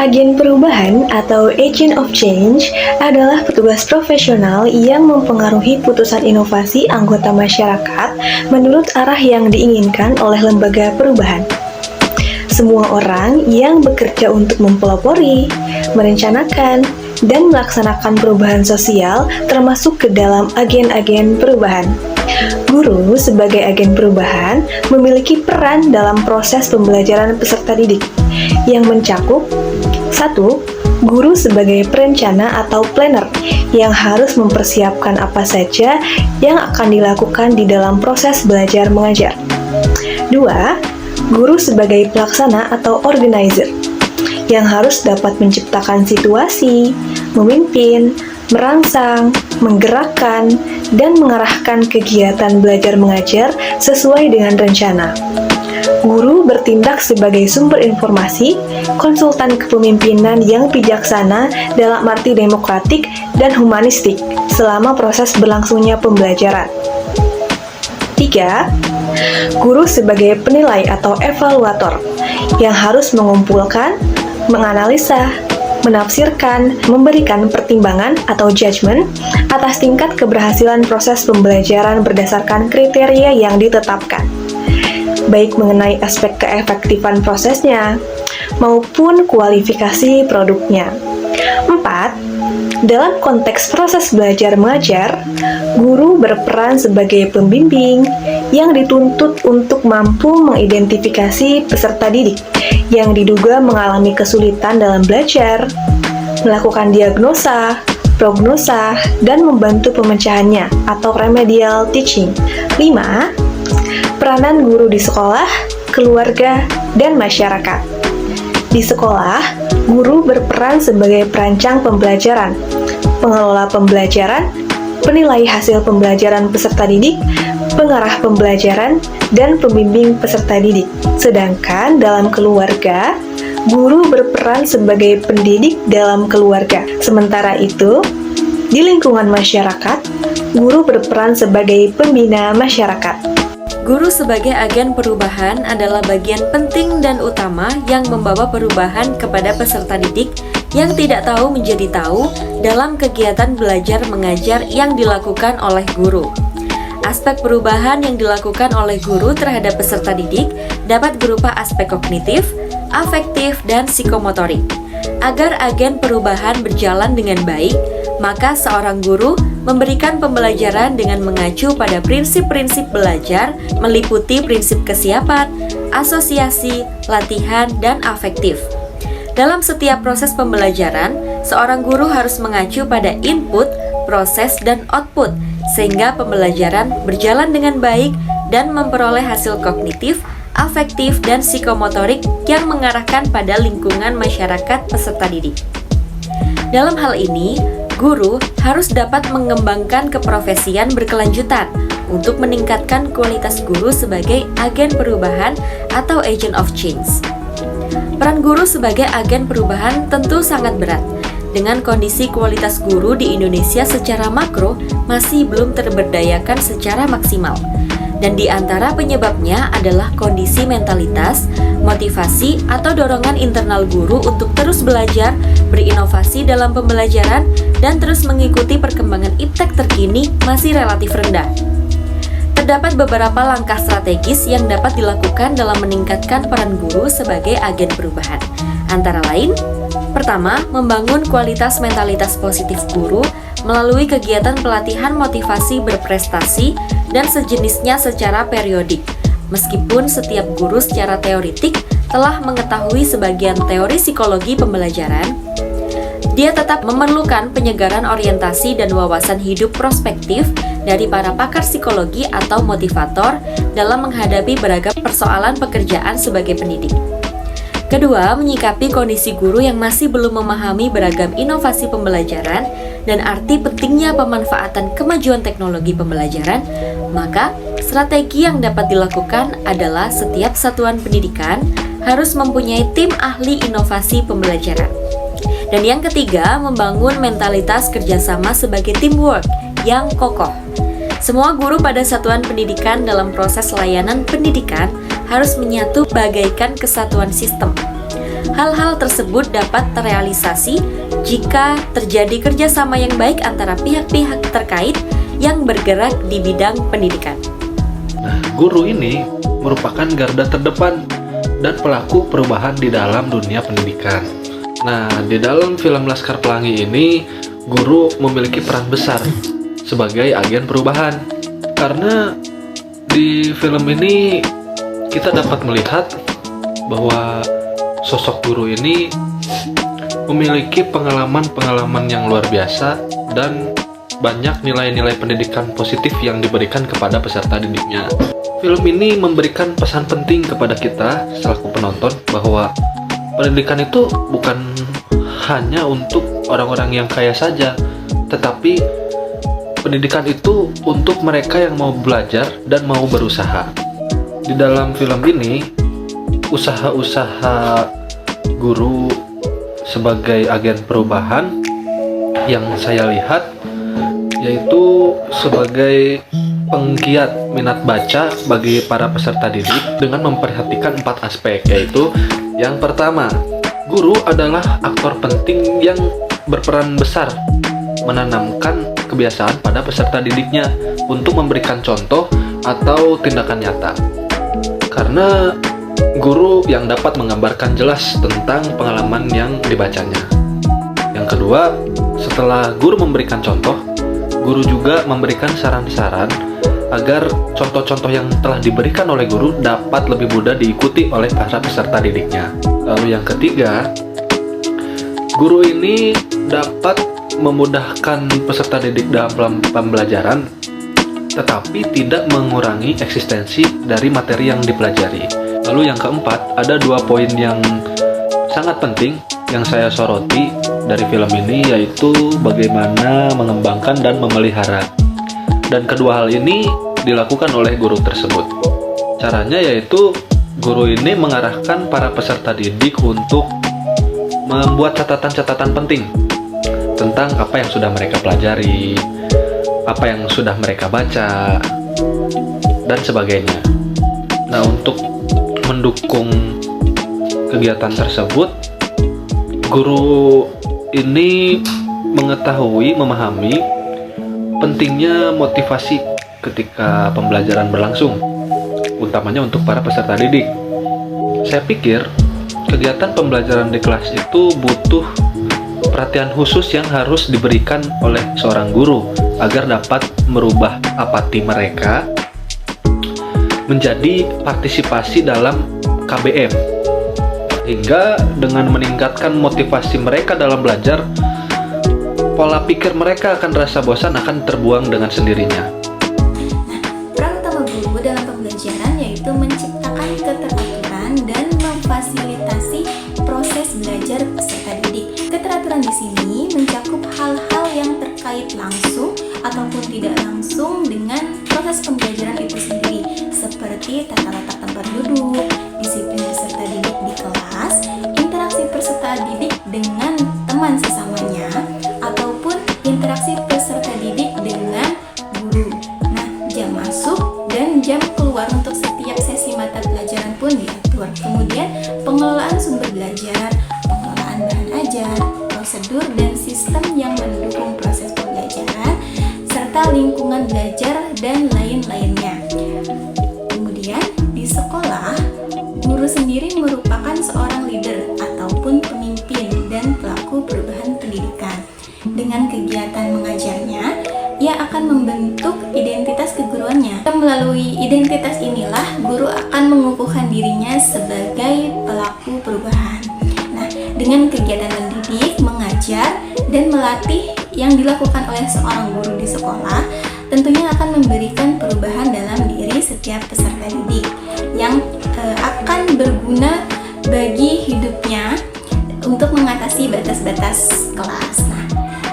Agen perubahan atau agent of change adalah petugas profesional yang mempengaruhi putusan inovasi anggota masyarakat menurut arah yang diinginkan oleh lembaga perubahan. Semua orang yang bekerja untuk mempelopori, merencanakan, dan melaksanakan perubahan sosial termasuk ke dalam agen-agen perubahan. Guru sebagai agen perubahan memiliki peran dalam proses pembelajaran peserta didik yang mencakup 1. Guru sebagai perencana atau planner yang harus mempersiapkan apa saja yang akan dilakukan di dalam proses belajar mengajar. 2. Guru sebagai pelaksana atau organizer yang harus dapat menciptakan situasi, memimpin, merangsang, menggerakkan, dan mengarahkan kegiatan belajar mengajar sesuai dengan rencana. Guru bertindak sebagai sumber informasi, konsultan kepemimpinan yang bijaksana dalam arti demokratik dan humanistik selama proses berlangsungnya pembelajaran. 3. Guru sebagai penilai atau evaluator yang harus mengumpulkan, menganalisa, menafsirkan, memberikan pertimbangan atau judgement atas tingkat keberhasilan proses pembelajaran berdasarkan kriteria yang ditetapkan, baik mengenai aspek keefektifan prosesnya maupun kualifikasi produknya. 4. Dalam konteks proses belajar mengajar, guru berperan sebagai pembimbing yang dituntut untuk mampu mengidentifikasi peserta didik yang diduga mengalami kesulitan dalam belajar, melakukan diagnosa, prognosa, dan membantu pemecahannya atau remedial teaching. 5. Peranan guru di sekolah, keluarga, dan masyarakat. Di sekolah, guru berperan sebagai perancang pembelajaran, pengelola pembelajaran, penilai hasil pembelajaran peserta didik, pengarah pembelajaran, dan pembimbing peserta didik. Sedangkan dalam keluarga, guru berperan sebagai pendidik dalam keluarga. Sementara itu, di lingkungan masyarakat, guru berperan sebagai pembina masyarakat. Guru sebagai agen perubahan adalah bagian penting dan utama yang membawa perubahan kepada peserta didik yang tidak tahu menjadi tahu dalam kegiatan belajar mengajar yang dilakukan oleh guru. Aspek perubahan yang dilakukan oleh guru terhadap peserta didik dapat berupa aspek kognitif, afektif, dan psikomotorik. Agar agen perubahan berjalan dengan baik, maka seorang guru memberikan pembelajaran dengan mengacu pada prinsip-prinsip belajar meliputi prinsip kesiapan, asosiasi, latihan, dan afektif. Dalam setiap proses pembelajaran, seorang guru harus mengacu pada input, proses, dan output sehingga pembelajaran berjalan dengan baik dan memperoleh hasil kognitif, afektif, dan psikomotorik yang mengarahkan pada lingkungan masyarakat peserta didik. Dalam hal ini, guru harus dapat mengembangkan keprofesian berkelanjutan untuk meningkatkan kualitas guru sebagai agen perubahan atau agent of change. Peran guru sebagai agen perubahan tentu sangat berat, dengan kondisi kualitas guru di Indonesia secara makro masih belum terberdayakan secara maksimal. Dan di antara penyebabnya adalah kondisi mentalitas, motivasi, atau dorongan internal guru untuk terus belajar, berinovasi dalam pembelajaran, dan terus mengikuti perkembangan iptek terkini masih relatif rendah. Terdapat beberapa langkah strategis yang dapat dilakukan dalam meningkatkan peran guru sebagai agen perubahan. Antara lain, pertama, membangun kualitas mentalitas positif guru melalui kegiatan pelatihan motivasi berprestasi dan sejenisnya secara periodik. Meskipun setiap guru secara teoritik telah mengetahui sebagian teori psikologi pembelajaran, dia tetap memerlukan penyegaran orientasi dan wawasan hidup prospektif dari para pakar psikologi atau motivator dalam menghadapi beragam persoalan pekerjaan sebagai pendidik. Kedua, menyikapi kondisi guru yang masih belum memahami beragam inovasi pembelajaran dan arti pentingnya pemanfaatan kemajuan teknologi pembelajaran, maka strategi yang dapat dilakukan adalah setiap satuan pendidikan harus mempunyai tim ahli inovasi pembelajaran. Dan yang ketiga, membangun mentalitas kerjasama sebagai teamwork yang kokoh. Semua guru pada satuan pendidikan dalam proses layanan pendidikan harus menyatu bagaikan kesatuan sistem. Hal-hal tersebut dapat terrealisasi jika terjadi kerjasama yang baik antara pihak-pihak terkait yang bergerak di bidang pendidikan. Nah, guru ini merupakan garda terdepan dan pelaku perubahan di dalam dunia pendidikan. Nah, di dalam film Laskar Pelangi ini, guru memiliki peran besar sebagai agen perubahan. Karena di film ini kita dapat melihat bahwa sosok guru ini memiliki pengalaman-pengalaman yang luar biasa dan banyak nilai-nilai pendidikan positif yang diberikan kepada peserta didiknya. Film ini memberikan pesan penting kepada kita selaku penonton bahwa pendidikan itu bukan hanya untuk orang-orang yang kaya saja, tetapi pendidikan itu untuk mereka yang mau belajar dan mau berusaha. Di dalam film ini, usaha-usaha guru sebagai agen perubahan yang saya lihat yaitu sebagai penggiat minat baca bagi para peserta didik dengan memperhatikan 4 aspek, yaitu yang pertama, guru adalah aktor penting yang berperan besar menanamkan kebiasaan pada peserta didiknya untuk memberikan contoh atau tindakan nyata. Karena guru yang dapat menggambarkan jelas tentang pengalaman yang dibacanya. Yang kedua, setelah guru memberikan contoh, guru juga memberikan saran-saran agar contoh-contoh yang telah diberikan oleh guru dapat lebih mudah diikuti oleh para peserta didiknya. Lalu yang ketiga, guru ini dapat memudahkan peserta didik dalam pembelajaran, tetapi tidak mengurangi eksistensi dari materi yang dipelajari. Lalu yang keempat, ada 2 poin yang sangat penting yang saya soroti dari film ini, yaitu bagaimana mengembangkan dan memelihara. Dan kedua hal ini dilakukan oleh guru tersebut. Caranya yaitu guru ini mengarahkan para peserta didik untuk membuat catatan-catatan penting tentang apa yang sudah mereka pelajari, apa yang sudah mereka baca, dan sebagainya. Nah, untuk mendukung kegiatan tersebut, guru ini mengetahui, memahami pentingnya motivasi ketika pembelajaran berlangsung, utamanya untuk para peserta didik. Saya pikir kegiatan pembelajaran di kelas itu butuh perhatian khusus yang harus diberikan oleh seorang guru agar dapat merubah apati mereka menjadi partisipasi dalam KBM, hingga dengan meningkatkan motivasi mereka dalam belajar, pola pikir mereka akan rasa bosan akan terbuang dengan sendirinya. Peran utama guru dalam pembelajaran yaitu menciptakan keteraturan dan memfasilitasi proses belajar peserta didik. Keteraturan di sini mencakup hal-hal yang terkait langsung ataupun tidak langsung dengan proses pembelajaran itu sendiri, seperti tata letak tempat duduk, disiplin peserta didik di kelas, interaksi peserta didik dengan teman sesamanya, ataupun interaksi peserta didik dengan guru. Nah, jam masuk dan jam keluar untuk setiap sesi mata pelajaran pun diatur. Kemudian pengelolaan sumber belajar, pengelolaan bahan ajar, prosedur dan sistem yang mendukung proses pembelajaran, serta lingkungan belajar dan lain-lainnya. Kemudian di sekolah, guru sendiri merupakan seorang leader ataupun pemimpin dan pelaku perubahan pendidikan. Dengan kegiatan mengajarnya, ia akan membentuk identitas keguruannya. Melalui identitas inilah, guru akan mengukuhkan dirinya sebagai pelaku perubahan. Nah, dengan kegiatan mendidik, mengajar, dan melatih yang dilakukan oleh seorang guru di sekolah, tentunya akan memberikan perubahan dalam diri setiap peserta didik yang akan berguna bagi hidupnya untuk mengatasi batas-batas kelas. Nah,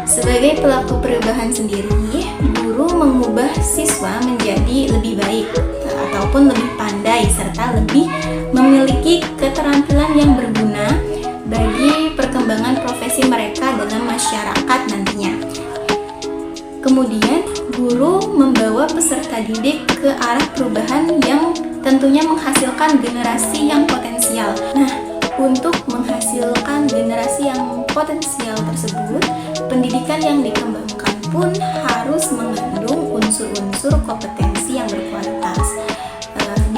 sebagai pelaku perubahan sendiri, guru mengubah siswa menjadi lebih baik ataupun lebih pandai serta lebih memiliki keterampilan yang berguna bagi perkembangan profesi mereka dalam masyarakat nantinya. Kemudian, guru membawa peserta didik ke arah perubahan yang tentunya menghasilkan generasi yang potensial. Nah, untuk menghasilkan yang potensial tersebut, pendidikan yang dikembangkan pun harus mengandung unsur-unsur kompetensi yang berkualitas.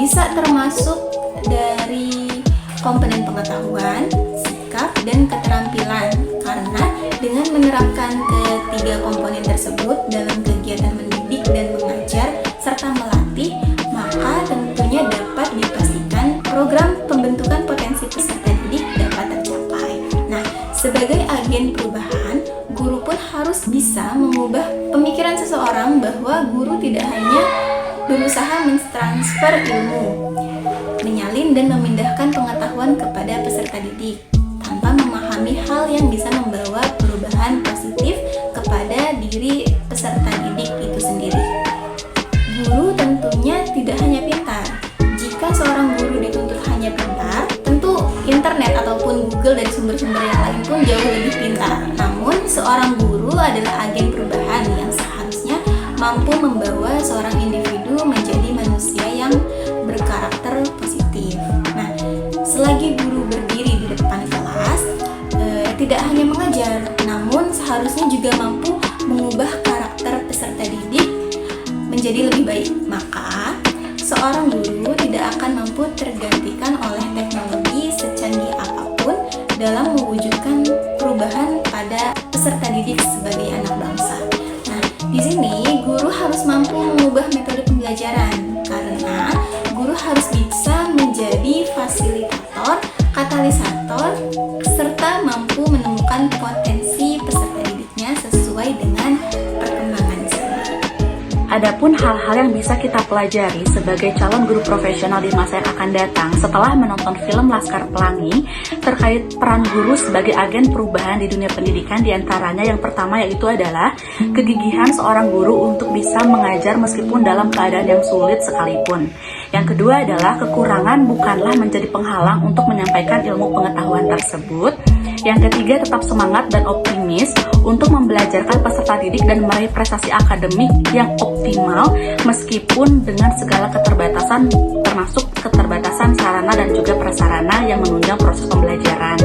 Bisa termasuk dari komponen pengetahuan, sikap, dan keterampilan. Karena dengan menerapkan ketiga komponen tersebut dalam kegiatan mendidik dan mengajar serta melatih, maka tentunya dapat dipastikan program pembentukan potensi peserta didik dapat tercapai. Nah, sebagai agen perubahan, guru pun harus bisa mengubah pemikiran seseorang bahwa guru tidak hanya berusaha mentransfer ilmu, menyalin dan memindahkan pengetahuan kepada peserta didik tanpa memahami hal yang bisa membawa perubahan positif kepada diri peserta didik itu sendiri. Guru tentunya tidak hanya pintar. Jika seorang guru dituntut hanya pintar, tentu internet ataupun Google dan sumber-sumber yang lain pun jauh lebih pintar. Namun, seorang guru adalah agen perubahan yang seharusnya mampu membawa seorang individu menjadi manusia yang berkarakter positif. Nah, selagi guru berdiri di depan kelas, tidak hanya mengajar, namun seharusnya juga mampu mengubah karakter peserta didik menjadi lebih baik. Maka, seorang guru tidak akan mampu tergantikan oleh teknologi secanggih apapun dalam mewujudkan perubahan pada peserta didik sebagai anak bangsa. Nah, di sini guru harus mampu mengubah metode pembelajaran karena guru harus bisa menjadi fasilitator, katalisator, serta mampu menemukan potensi peserta didiknya sesuai dengan perkembangan zaman. Adapun hal-hal yang bisa kita pelajari sebagai calon guru profesional di masa yang akan datang setelah menonton film Laskar Pelangi terkait peran guru sebagai agen perubahan di dunia pendidikan, diantaranya yang pertama yaitu adalah kegigihan seorang guru untuk bisa mengajar meskipun dalam keadaan yang sulit sekalipun. Yang kedua adalah kekurangan bukanlah menjadi penghalang untuk menyampaikan ilmu pengetahuan tersebut. Yang ketiga, tetap semangat dan optimis untuk membelajarkan peserta didik dan meraih prestasi akademik yang optimal meskipun dengan segala keterbatasan, termasuk keterbatasan sarana dan juga prasarana yang menunjang proses pembelajaran.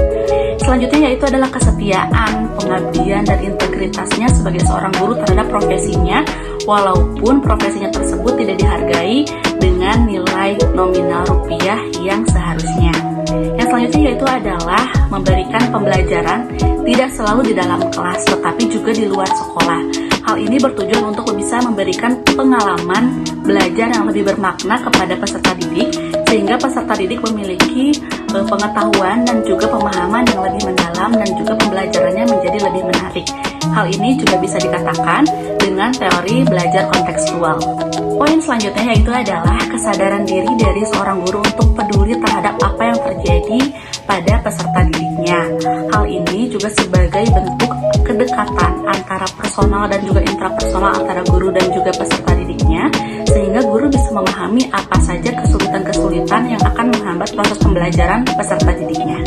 Selanjutnya yaitu adalah kesetiaan, pengabdian, dan integritasnya sebagai seorang guru terhadap profesinya, walaupun profesinya tersebut tidak dihargai dengan nilai nominal rupiah yang seharusnya. Yang selanjutnya yaitu adalah memberikan pembelajaran tidak selalu di dalam kelas, tetapi juga di luar sekolah. Hal ini bertujuan untuk bisa memberikan pengalaman belajar yang lebih bermakna kepada peserta didik, sehingga peserta didik memiliki pengetahuan dan juga pemahaman yang lebih mendalam dan juga pembelajarannya menjadi lebih menarik. Hal ini juga bisa dikatakan dengan teori belajar kontekstual. Poin selanjutnya yaitu adalah kesadaran diri dari seorang guru untuk peduli terhadap apa yang terjadi pada peserta didiknya. Hal ini juga sebagai bentuk kedekatan antara personal dan juga intrapersonal antara guru dan juga peserta didiknya, sehingga guru bisa memahami apa saja kesulitan-kesulitan yang akan menghambat proses pembelajaran peserta didiknya.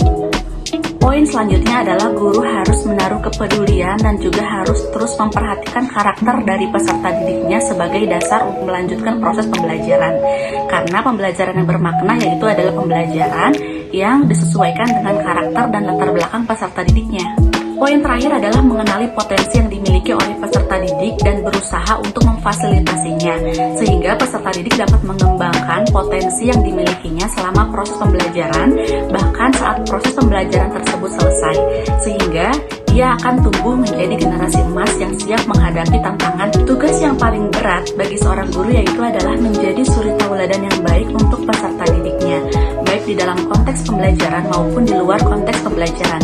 Poin selanjutnya adalah guru harus menaruh kepedulian dan juga harus terus memperhatikan karakter dari peserta didiknya sebagai dasar untuk melanjutkan proses pembelajaran. Karena pembelajaran yang bermakna yaitu adalah pembelajaran yang disesuaikan dengan karakter dan latar belakang peserta didiknya. Poin terakhir adalah mengenali potensi yang dimiliki oleh peserta didik dan berusaha untuk memfasilitasinya, sehingga peserta didik dapat mengembangkan potensi yang dimilikinya selama proses pembelajaran, bahkan saat proses pembelajaran tersebut selesai, sehingga ia akan tumbuh menjadi generasi emas yang siap menghadapi tantangan. Tugas yang paling berat bagi seorang guru yaitu adalah menjadi suri tauladan yang baik untuk peserta didiknya, baik di dalam konteks pembelajaran maupun di luar konteks pembelajaran,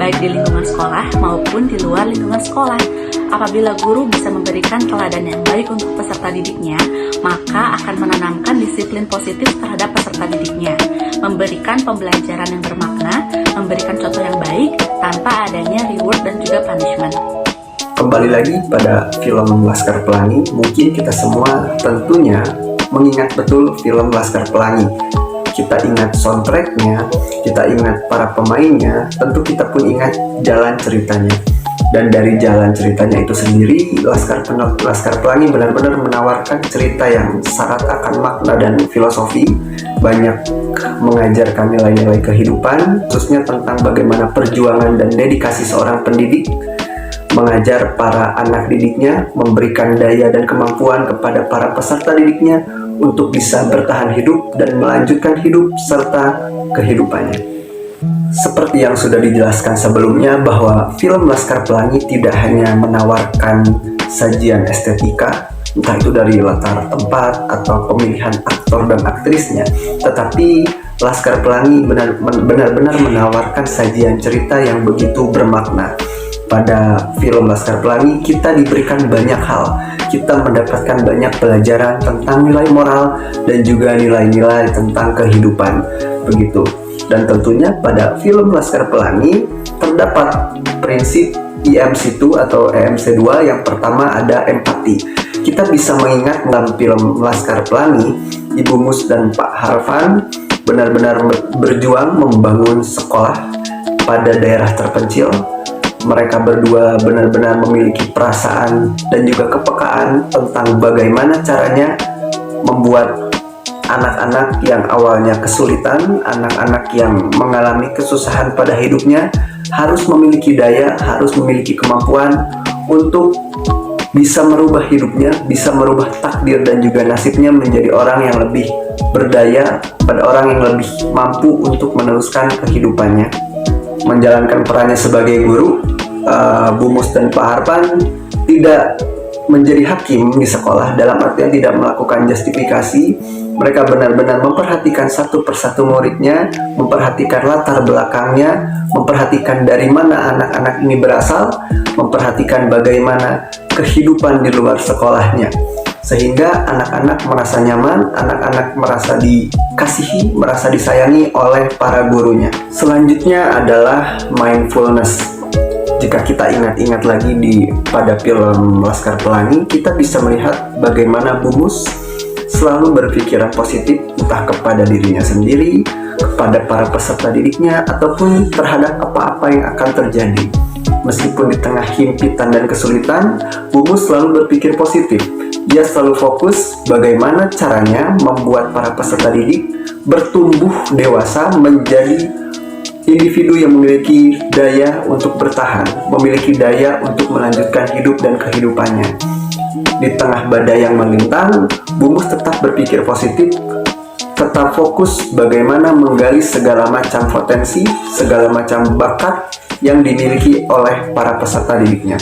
baik di lingkungan sekolah maupun di luar lingkungan sekolah. Apabila guru bisa memberikan teladan yang baik untuk peserta didiknya, maka akan menanamkan disiplin positif terhadap peserta didiknya, memberikan pembelajaran yang bermakna, memberikan contoh yang baik tanpa adanya reward dan juga punishment. Kembali lagi pada film Laskar Pelangi, mungkin kita semua tentunya mengingat betul film Laskar Pelangi. Kita ingat soundtracknya, kita ingat para pemainnya, tentu kita pun ingat jalan ceritanya. Dan dari jalan ceritanya itu sendiri, Laskar Pelangi benar-benar menawarkan cerita yang syarat akan makna dan filosofi, banyak mengajarkan nilai-nilai kehidupan, khususnya tentang bagaimana perjuangan dan dedikasi seorang pendidik, mengajar para anak didiknya, memberikan daya dan kemampuan kepada para peserta didiknya untuk bisa bertahan hidup dan melanjutkan hidup serta kehidupannya. Seperti yang sudah dijelaskan sebelumnya bahwa film Laskar Pelangi tidak hanya menawarkan sajian estetika, entah itu dari latar tempat atau pemilihan aktor dan aktrisnya, tetapi Laskar Pelangi benar-benar menawarkan sajian cerita yang begitu bermakna. Pada film Laskar Pelangi kita diberikan banyak hal, kita mendapatkan banyak pelajaran tentang nilai moral dan juga nilai-nilai tentang kehidupan, begitu. Dan tentunya pada film Laskar Pelangi terdapat prinsip EMC2 atau EMC2. Yang pertama ada empati. Kita bisa mengingat dalam film Laskar Pelangi, Ibu Mus dan Pak Harvan benar-benar berjuang membangun sekolah pada daerah terpencil. Mereka berdua benar-benar memiliki perasaan dan juga kepekaan tentang bagaimana caranya membuat anak-anak yang awalnya kesulitan, anak-anak yang mengalami kesusahan pada hidupnya harus memiliki daya, harus memiliki kemampuan untuk bisa merubah hidupnya, bisa merubah takdir dan juga nasibnya menjadi orang yang lebih berdaya, pada orang yang lebih mampu untuk meneruskan kehidupannya. Menjalankan perannya sebagai guru, Bu Mus dan Pak Harvan tidak menjadi hakim di sekolah, dalam artian tidak melakukan justifikasi. Mereka benar-benar memperhatikan satu persatu muridnya, memperhatikan latar belakangnya, memperhatikan dari mana anak-anak ini berasal, memperhatikan bagaimana kehidupan di luar sekolahnya, sehingga anak-anak merasa nyaman, anak-anak merasa dikasihi, merasa disayangi oleh para gurunya. Selanjutnya adalah mindfulness. Jika kita ingat-ingat lagi pada film Laskar Pelangi, kita bisa melihat bagaimana Bu Mus selalu berpikiran positif, entah kepada dirinya sendiri, kepada para peserta didiknya, ataupun terhadap apa-apa yang akan terjadi. Meskipun di tengah himpitan dan kesulitan, Bu Mus selalu berpikir positif. Dia selalu fokus bagaimana caranya membuat para peserta didik bertumbuh dewasa menjadi individu yang memiliki daya untuk bertahan, memiliki daya untuk melanjutkan hidup dan kehidupannya. Di tengah badai yang melintang, Bu Mus tetap berpikir positif, tetap fokus bagaimana menggali segala macam potensi, segala macam bakat yang dimiliki oleh para peserta didiknya.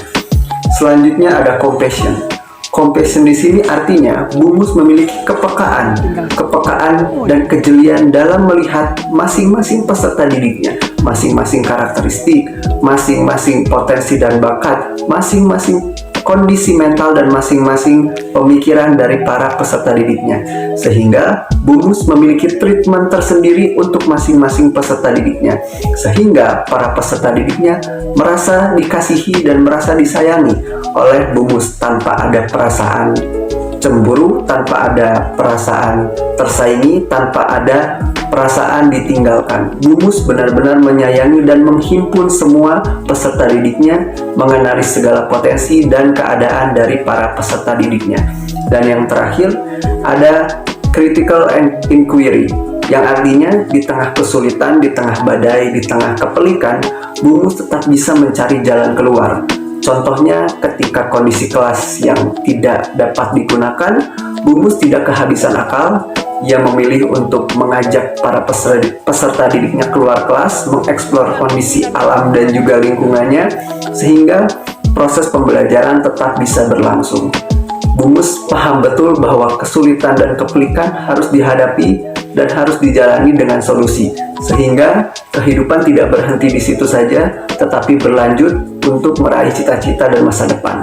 Selanjutnya ada compassion. Compassion di sini artinya Bu Mus memiliki kepekaan dan kejelian dalam melihat masing-masing peserta didiknya, masing-masing karakteristik, masing-masing potensi dan bakat, masing-masing kondisi mental dan masing-masing pemikiran dari para peserta didiknya, sehingga Bu Mus memiliki treatment tersendiri untuk masing-masing peserta didiknya, sehingga para peserta didiknya merasa dikasihi dan merasa disayangi oleh Bu Mus tanpa ada perasaan cemburu, tanpa ada perasaan tersaingi, tanpa ada perasaan ditinggalkan. Bu Mus benar-benar menyayangi dan menghimpun semua peserta didiknya, mengenali segala potensi dan keadaan dari para peserta didiknya. Dan yang terakhir ada critical inquiry, yang artinya di tengah kesulitan, di tengah badai, di tengah kepelikan, Bu Mus tetap bisa mencari jalan keluar. Contohnya ketika kondisi kelas yang tidak dapat digunakan, Bu Mus tidak kehabisan akal. Ia memilih untuk mengajak para peserta didiknya keluar kelas, mengeksplor kondisi alam dan juga lingkungannya, sehingga proses pembelajaran tetap bisa berlangsung. Bu Mus paham betul bahwa kesulitan dan kepelikan harus dihadapi dan harus dijalani dengan solusi, sehingga kehidupan tidak berhenti di situ saja, tetapi berlanjut untuk meraih cita-cita dan masa depan.